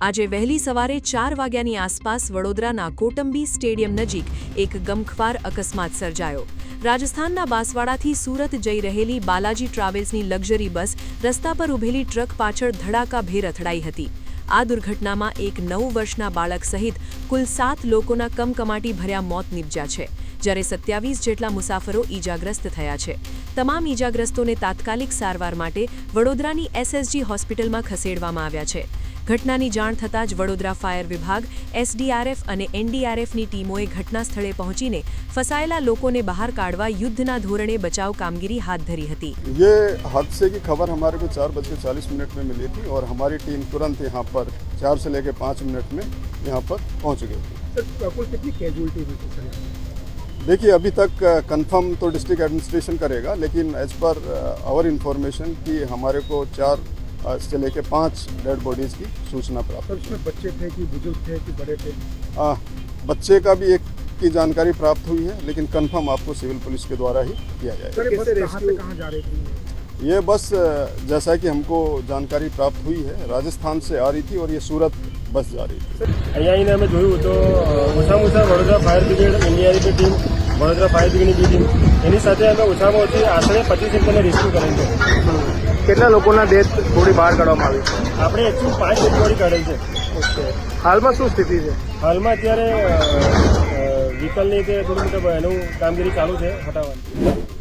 આજે વહેલી સવારે 4 વાગ્યાની આસપાસ વડોદરાના કોટંબી સ્ટેડિયમ નજીક એક ગમખ્વાર અકસ્માત સર્જાયો। રાજસ્થાનના બાંસવાડાથી સુરત જઈ રહેલી બાલાજી ટ્રાવેલ્સની લક્ઝરી બસ રસ્તા પર ઊભેલી ટ્રક પાછળ ધડાકાભેર અથડાઈ હતી। આ દુર્ઘટનામાં એક 9 વર્ષના બાળક સહિત કુલ 7 લોકોના કમકમાટી ભર્યા મોત નીપજ્યા છે, જ્યારે 27 જેટલા મુસાફરો ઈજાગ્રસ્ત થયા છે। તમામ ઈજાગ્રસ્તોને તાત્કાલિક સારવાર માટે વડોદરાની SSG હોસ્પિટલમાં ખસેડવામાં આવ્યા છે। ઘટનાની જાણ થતાં જ વડોદરા ફાયર વિભાગ, SDRF અને NDRFની ટીમોએ ઘટના સ્થળે પહોંચીને ફસાયેલા લોકોને બહાર કાઢવા યુદ્ધના ધોરણે બચાવ કામગીરી હાથ ધરી હતી। ये हादसे की खबर हमारे को 4:40 में मिली थी और हमारी टीम तुरंत यहाँ पर 4 से लेकर 5 मिनट में यहाँ पर पहुँच गई थी। सर, कुल कितनी कैजुअलिटी हुई थी सर? देखिए, अभी तक कंफर्म तो डिस्ट्रिक्ट एडमिनिस्ट्रेशन करेगा, लेकिन एज पर आवर इंफॉर्मेशन कि हमारे को 4 से लेकर 5 डेड बॉडीज़ की सूचना प्राप्त। सर, उसमें बच्चे थे कि बुजुर्ग थे कि बड़े थे? बच्चे का भी एक की जानकारी प्राप्त हुई है, लेकिन कंफर्म आपको सिविल पुलिस के द्वारा ही किया जाएगा। सर, बस कहाँ से कहाँ जा रही थी? ये बस जैसा कि हमको जानकारी प्राप्त हुई है, राजस्थान से आ रही थी और ये सूरत बस जा रही थी। અહીંયા આવીને અમે જોયું તો ઓછામાં વડોદરા ફાયર બ્રિગેડ, NDRFની ટીમ, વડોદરા ફાયર બ્રિગેડની ટીમ, એની સાથે અમે ઓછામાં ઓછી આશરે 25 જણને રેસ્ક્યુ કરેલ છે। કેટલા લોકોના ડેથ બોડી બહાર કાઢવામાં આવી છે? આપણે એકચ્યુઅલ 5 ડેડ બોડી કાઢેલ છે। ઓકે, હાલમાં શું સ્થિતિ છે? હાલમાં અત્યારે વ્હીકલની કે થોડી મોટી એનું કામગીરી ચાલુ છે હટાવવાની।